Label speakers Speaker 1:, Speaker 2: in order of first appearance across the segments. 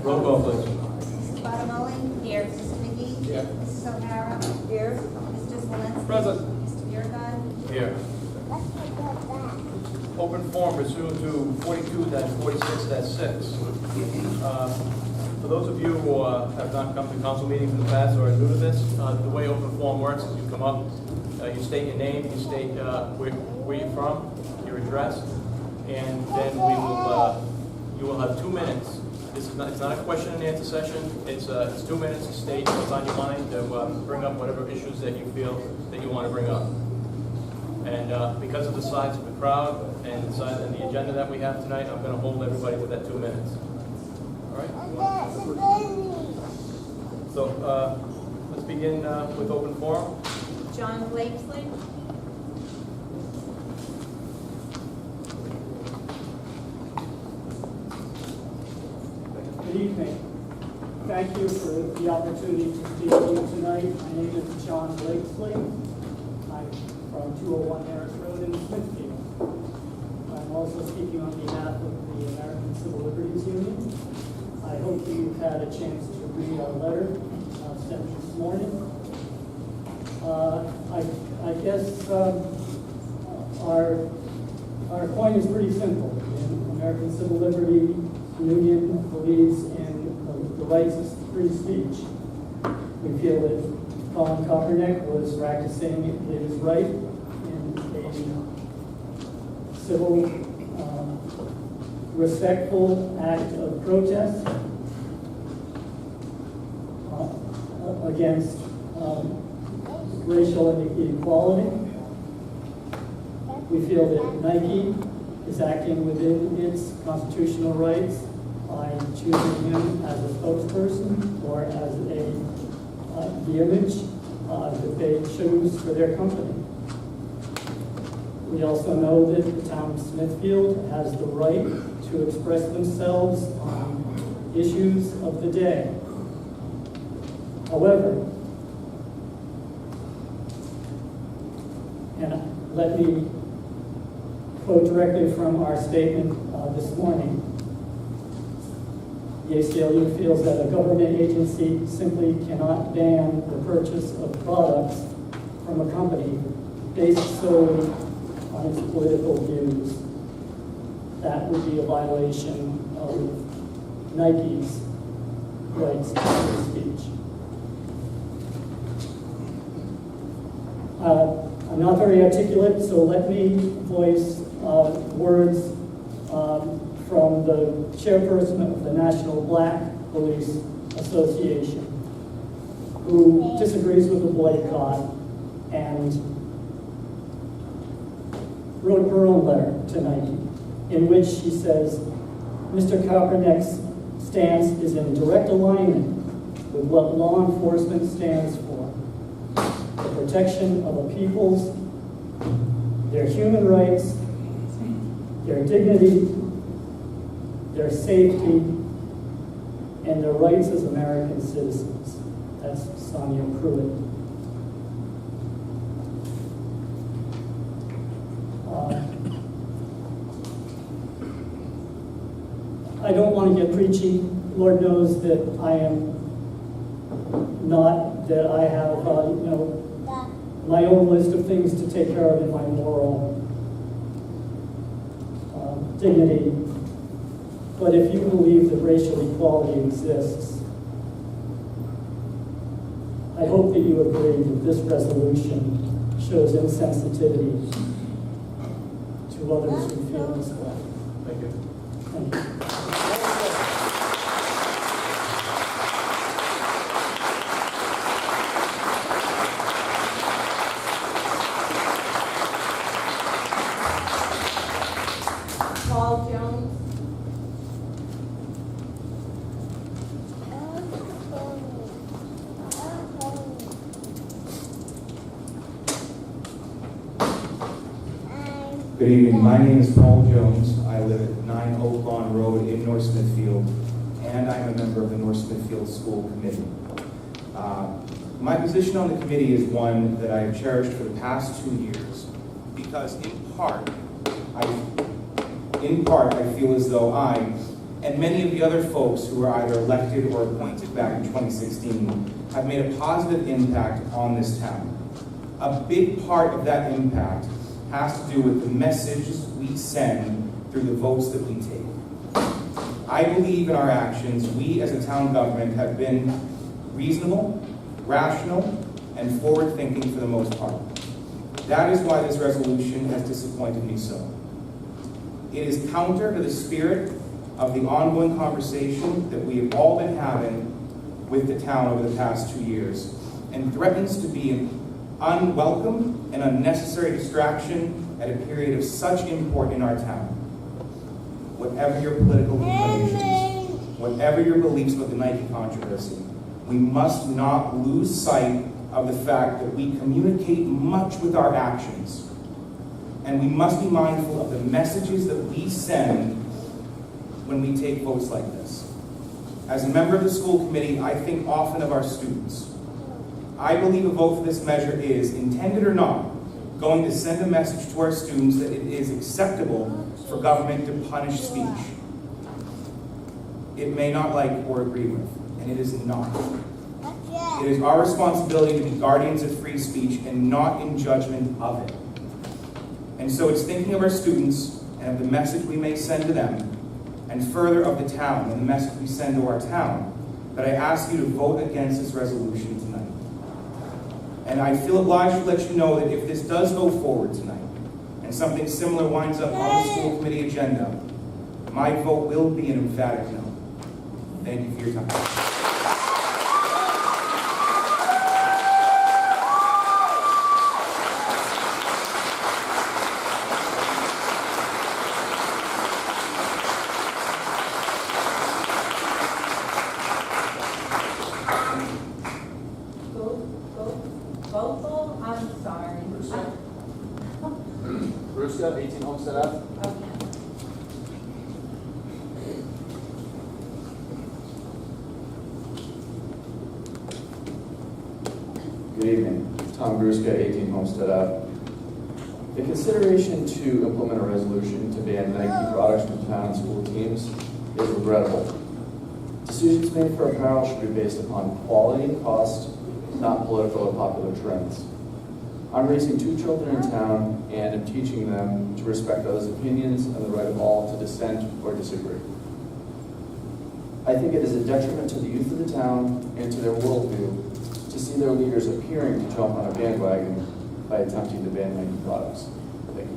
Speaker 1: Roll call, please.
Speaker 2: Mrs. Bottomoli? Here. Mrs. McGee?
Speaker 1: Here.
Speaker 2: Mrs. O'Hara? Here. Mr. Zelinski?
Speaker 1: Present.
Speaker 2: Mr. Biragad?
Speaker 1: Here. Open forum pursuant to 42-46-6. For those of you who have not come to council meetings in the past or are new to this, the way open forum works is you come up, you state your name, you state where you're from, your address, and then you will have 2 minutes. It's not a question and answer session. It's 2 minutes to state what's on your mind, to bring up whatever issues that you feel that you want to bring up. And because of the size of the crowd and the size and the agenda that we have tonight, I'm going to hold everybody to that 2 minutes. All right? So let's begin with open forum.
Speaker 2: John Blakesley?
Speaker 3: Good evening. Thank you for the opportunity to speak to you tonight. My name is John Blakesley. I'm from 201 Harris Road in Smithfield. I'm also speaking on behalf of the American Civil Liberties Union. I hope you've had a chance to read our letter sent this morning. I guess our point is pretty simple. The American Civil Liberties Union believes in the rights of free speech. We feel that Colin Kaepernick was practicing his right in a civil, respectful act of protest against racial inequality. We feel that Nike is acting within its constitutional rights by choosing him as a spokesperson or as the image that they choose for their company. We also know that the town of Smithfield has the right to express themselves on issues of the day. However, and let me quote directly from our statement this morning. The ACLU feels that a government agency simply cannot ban the purchase of products from a company based solely on its political views. That would be a violation of Nike's rights to free speech. I'm not very articulate, so let me voice words from the chairperson of the National Black Police Association, who disagrees with the boycott and wrote her own letter to Nike, in which she says, Mr. Kaepernick's stance is in direct alignment with what law enforcement stands for: the protection of a people's, their human rights, their dignity, their safety, and their rights as American citizens. That's Sonia Pruitt. I don't want to get preachy. Lord knows that I am not, that I have, my own list of things to take care of in my moral dignity. But if you believe that racial equality exists, I hope that you agree that this resolution shows insensitivity to others who feel this way.
Speaker 1: Thank you.
Speaker 3: Thank you.
Speaker 2: Paul Jones?
Speaker 4: Good evening. My name is Paul Jones. I live at 9 Oak Lawn Road in North Smithfield, and I'm a member of the North Smithfield School Committee. My position on the committee is one that I have cherished for the past 2 years, because in part, in part, I feel as though I, and many of the other folks who were either elected or appointed back in 2016, have made a positive impact on this town. A big part of that impact has to do with the messages we send through the votes that we take. I believe in our actions, we as a town government have been reasonable, rational, and forward-thinking for the most part. That is why this resolution has disappointed me so. It is counter to the spirit of the ongoing conversation that we have all been having with the town over the past 2 years, and threatens to be an unwelcome and unnecessary distraction at a period of such import in our town. Whatever your political inclinations, whatever your beliefs about the Nike controversy, we must not lose sight of the fact that we communicate much with our actions. And we must be mindful of the messages that we send when we take votes like this. As a member of the school committee, I think often of our students. I believe a vote for this measure is, intended or not, going to send a message to our students that it is acceptable for government to punish speech it may not like or agree with, and it is not. It is our responsibility to be guardians of free speech and not in judgment of it. And so it's thinking of our students and of the message we may send to them, and further of the town and the message we send to our town, that I ask you to vote against this resolution tonight. And I feel obliged to let you know that if this does go forward tonight, and something similar winds up on the school committee agenda, my vote will be an emphatic no. Thank you for your time.
Speaker 2: Vocal, I'm sorry.
Speaker 5: Bruska, 18 Homestead Ave.
Speaker 2: Okay.
Speaker 5: Good evening. Tom Gruska, 18 Homestead Ave. The consideration to implement a resolution to ban Nike products from town and school teams is regrettable. Decisions made for apparel should be based upon quality and cost, not political or popular trends. I'm raising 2 children in town and am teaching them to respect others' opinions and the right of all to dissent or disagree. I think it is a detriment to the youth of the town and to their worldview to see their leaders appearing to jump on a bandwagon by attempting to ban Nike products. Thank you.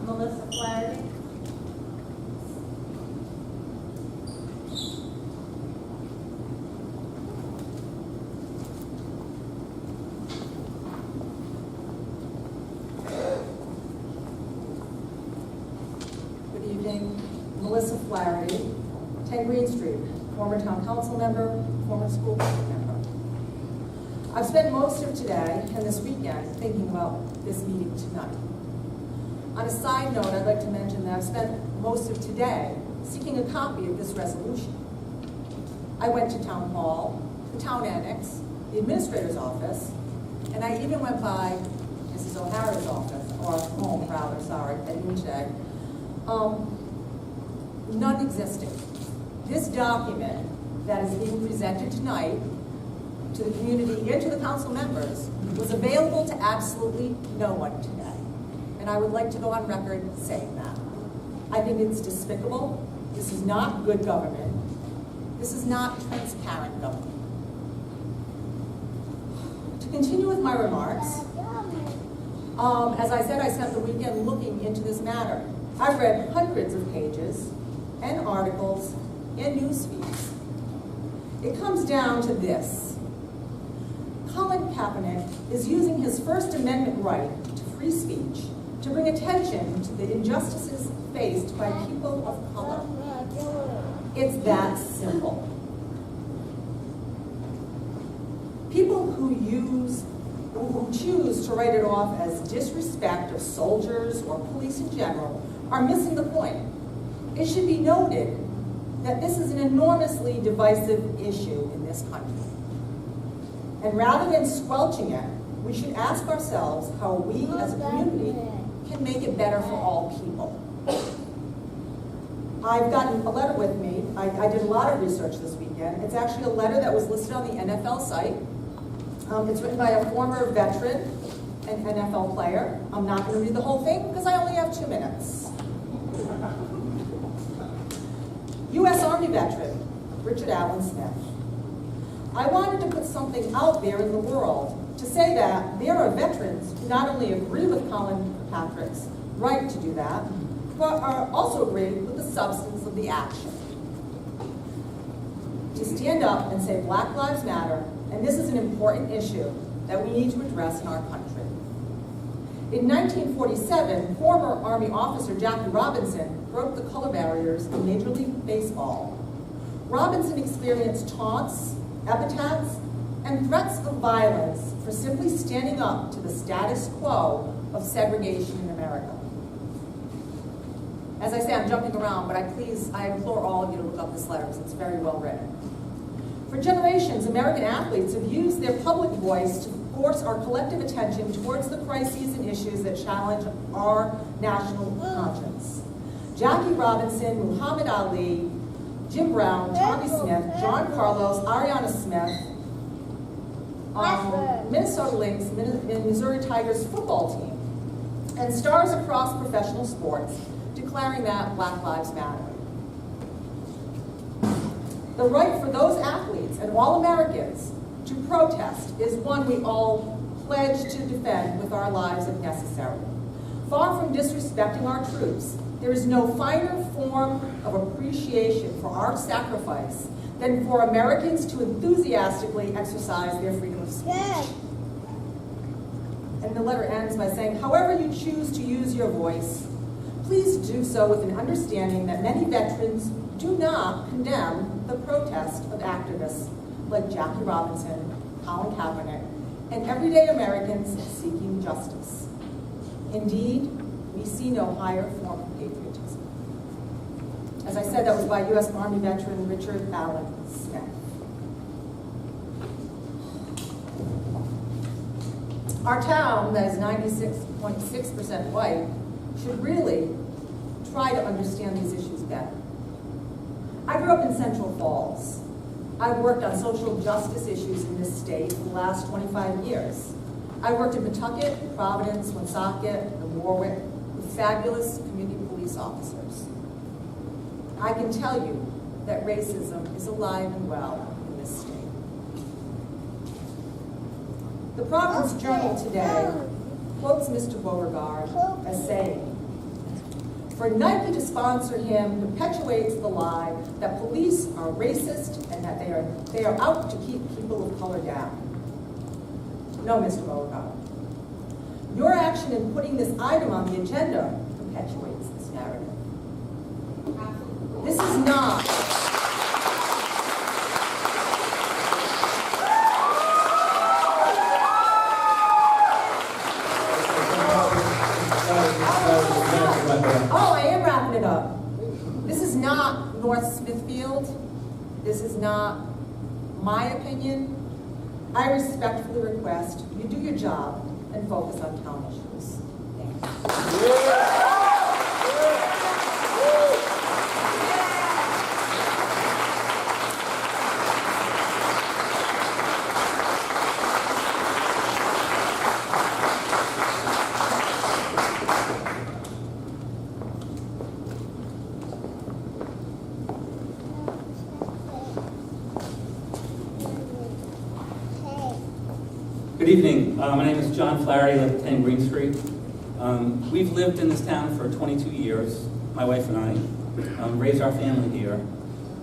Speaker 2: Melissa Flaherty.
Speaker 6: Good evening. Melissa Flaherty, 10 Green Street, former town council member, former school committee member. I've spent most of today and this weekend thinking about this meeting tonight. On a side note, I'd like to mention that I've spent most of today seeking a copy of this resolution. I went to town hall, the town annex, the administrator's office, and I even went by Mrs. O'Hara's office, or home rather, sorry, at Moonshed. None existing. This document that is being presented tonight to the community and to the council members was available to absolutely no one today. And I would like to go on record saying that. I think it's despicable. This is not good government. This is not transparent government. To continue with my remarks, as I said, I spent the weekend looking into this matter. I've read hundreds of pages and articles and news feeds. It comes down to this. Colin Kaepernick is using his First Amendment right to free speech to bring attention to the injustices faced by people of color. It's that simple. People who choose to write it off as disrespect of soldiers or police in general are missing the point. It should be noted that this is an enormously divisive issue in this country. And rather than squelching it, we should ask ourselves how we as a community can make it better for all people. I've gotten a letter with me. I did a lot of research this weekend. It's actually a letter that was listed on the NFL site. It's written by a former veteran and NFL player. I'm not going to read the whole thing because I only have 2 minutes. U.S. Army veteran, Richard Allen Smith. I wanted to put something out there in the world to say that there are veterans who not only agree with Colin Patrick's right to do that, but are also agree with the substance of the action. To stand up and say Black Lives Matter, and this is an important issue that we need to address in our country. In 1947, former Army officer Jackie Robinson broke the color barriers in Major League Baseball. Robinson experienced taunts, epithets, and threats of violence for simply standing up to the status quo of segregation in America. As I say, I'm jumping around, but I implore all of you to look up this letter because it's very well written. For generations, American athletes have used their public voice to force our collective attention towards the crises and issues that challenge our national conscience. Jackie Robinson, Muhammad Ali, Jim Brown, Tommy Smith, John Carlos, Ariana Smith, Minnesota Lynx, and Missouri Tigers football team, and stars across professional sports declaring that Black Lives Matter. The right for those athletes and all Americans to protest is one we all pledge to defend with our lives if necessary. Far from disrespecting our troops, there is no finer form of appreciation for our sacrifice than for Americans to enthusiastically exercise their freedom of speech. And the letter ends by saying, however you choose to use your voice, please do so with an understanding that many veterans do not condemn the protest of activists like Jackie Robinson, Colin Kaepernick, and everyday Americans seeking justice. Indeed, we see no higher form of patriotism. As I said, that was by U.S. Army veteran Richard Allen Smith. Our town, that is 96.6% white, should really try to understand these issues better. I grew up in Central Falls. I've worked on social justice issues in this state for the last 25 years. I worked in Pawtucket, Providence, Woonsocket, and Warwick with fabulous community police officers. I can tell you that racism is alive and well in this state. The Providence Journal today quotes Mr. Beauregard as saying, for Nike to sponsor him perpetuates the lie that police are racist and that they are out to keep people of color down. No, Mr. Beauregard. Your action in putting this item on the agenda perpetuates this narrative. This is not I am wrapping it up. This is not North Smithfield. This is not my opinion. I respectfully request you do your job and focus on town issues. Thank you.
Speaker 7: Good evening. My name is John Flaherty. I live at 10 Green Street. We've lived in this town for 22 years, my wife and I, raised our family here.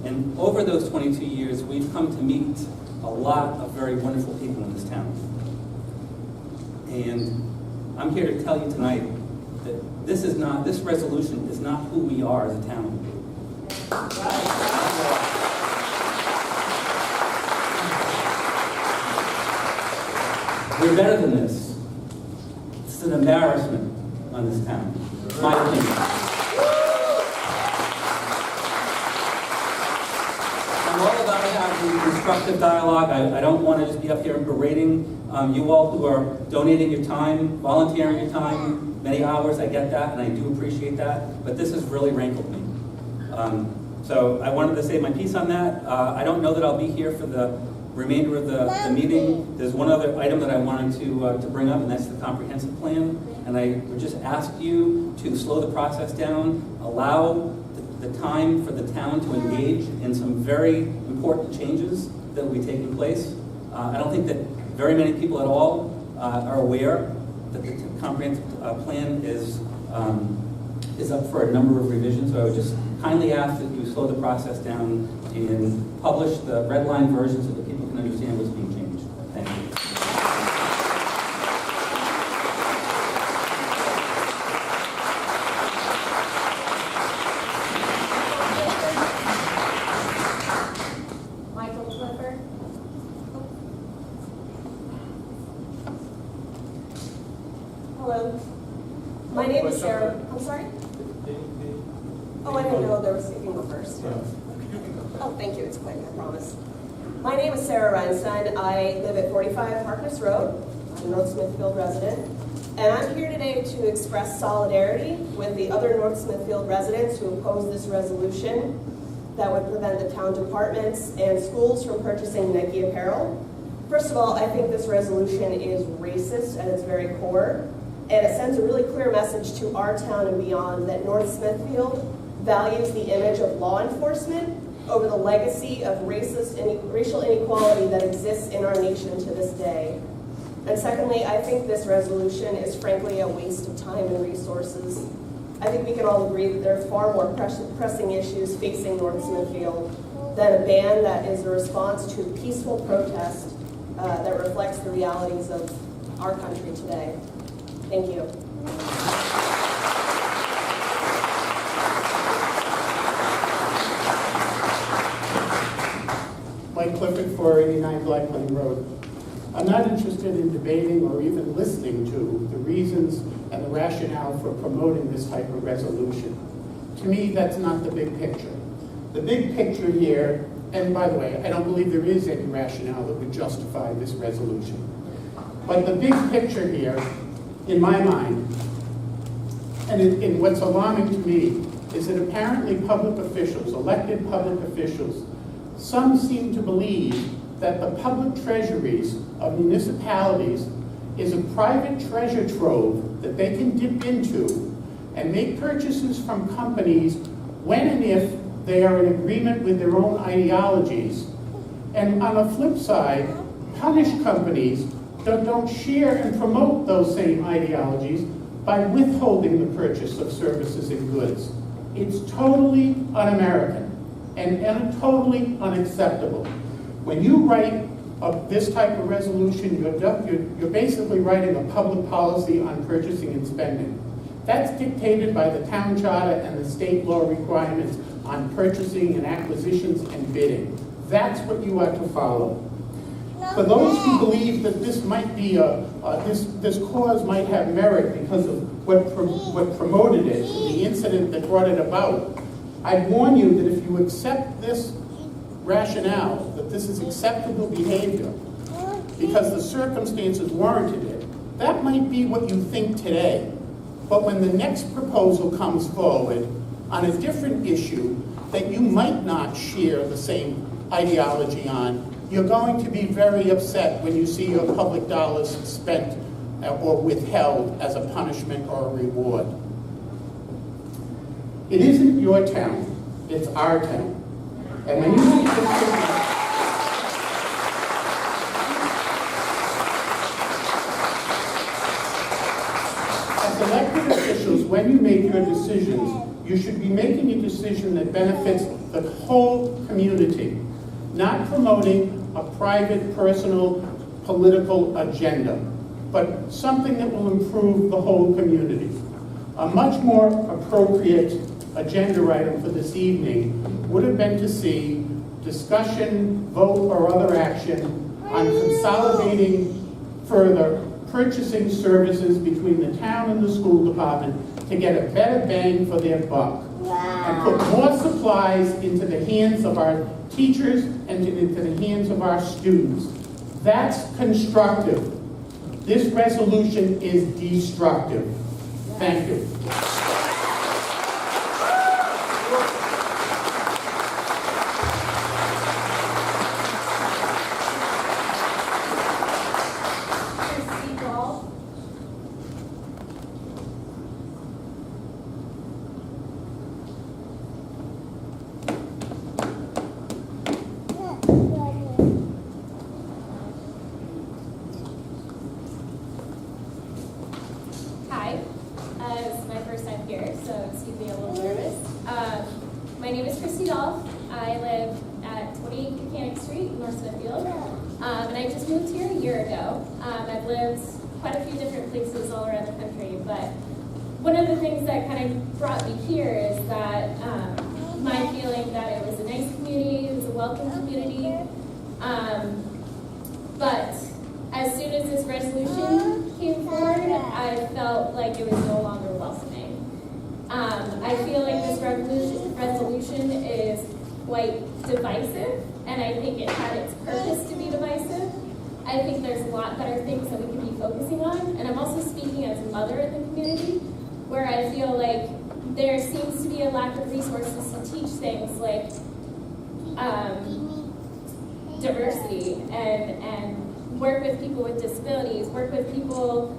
Speaker 7: And over those 22 years, we've come to meet a lot of very wonderful people in this town. And I'm here to tell you tonight that this resolution is not who we are as a town. We're better than this. This is an embarrassment on this town, in my opinion. constructive dialogue. I don't want to just be up here and berating you all who are donating your time, volunteering your time, many hours. I get that, and I do appreciate that. But this has really rankled me. So I wanted to say my piece on that. I don't know that I'll be here for the remainder of the meeting. There's one other item that I wanted to bring up, and that's the comprehensive plan. And I would just ask you to slow the process down, allow the time for the town to engage in some very important changes that will be taking place. I don't think that very many people at all are aware that the comprehensive plan is up for a number of revisions. So I would just kindly ask that you slow the process down and publish the red line version so that people can understand what's being changed. Thank you.
Speaker 2: Michael Clifford.
Speaker 8: Hello. My name is Sarah. I'm sorry? Oh, I didn't know there was, you can go first. Oh, thank you. It's quick, I promise. My name is Sarah Reinstein. I live at 45 Harkness Road. I'm a North Smithfield resident. And I'm here today to express solidarity with the other North Smithfield residents who oppose this resolution that would prevent the town departments and schools from purchasing Nike apparel. First of all, I think this resolution is racist at its very core, and it sends a really clear message to our town and beyond that North Smithfield values the image of law enforcement over the legacy of racial inequality that exists in our nation to this day. And secondly, I think this resolution is frankly a waste of time and resources. I think we can all agree that there are far more pressing issues facing North Smithfield than a ban that is a response to peaceful protest that reflects the realities of our country today. Thank you.
Speaker 9: Mike Clifford, 489 Black Lane Road. I'm not interested in debating or even listening to the reasons and the rationale for promoting this type of resolution. To me, that's not the big picture. The big picture here, and by the way, I don't believe there is any rationale that would justify this resolution. But the big picture here, in my mind, and in what's alarming to me, is that apparently public officials, elected public officials, some seem to believe that the public treasuries of municipalities is a private treasure trove that they can dip into and make purchases from companies when and if they are in agreement with their own ideologies. And on the flip side, punish companies that don't share and promote those same ideologies by withholding the purchase of services and goods. It's totally un-American and totally unacceptable. When you write this type of resolution, you're basically writing a public policy on purchasing and spending. That's dictated by the town charter and the state law requirements on purchasing and acquisitions and bidding. That's what you are to follow. For those who believe that this might be this cause might have merit because of what promoted it, the incident that brought it about, I warn you that if you accept this rationale, that this is acceptable behavior, because the circumstances warranted it, that might be what you think today. But when the next proposal comes forward on a different issue that you might not share the same ideology on, you're going to be very upset when you see your public dollars spent or withheld as a punishment or a reward. It isn't your town, it's our town. And when you make this as elected officials, when you make your decisions, you should be making a decision that benefits the whole community, not promoting a private, personal, political agenda, but something that will improve the whole community. A much more appropriate agenda item for this evening would have been to see discussion, vote, or other action on consolidating further purchasing services between the town and the school department to get a better bang for their buck and put more supplies into the hands of our teachers and into the hands of our students. That's constructive. This resolution is destructive. Thank you.
Speaker 10: Hi, this is my first time here, so excuse me, I'm a little nervous. My name is Christy Dolph. I live at 28 Mechanic Street, North Smithfield, and I just moved here a year ago. I've lived quite a few different places all around the country, but one of the things that kind of brought me here is that my feeling that it was a nice community, it was a welcome community, but as soon as this resolution came forward, I felt like it was no longer welcoming. I feel like this resolution is quite divisive, and I think it had its purpose to be divisive. I think there's a lot better things that we could be focusing on, and I'm also speaking as a mother in the community, where I feel like there seems to be a lack of resources to teach things like diversity and work with people with disabilities, work with people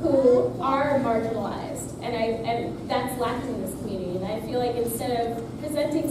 Speaker 10: who are marginalized, and that's lacking in this community. And I feel like instead of presenting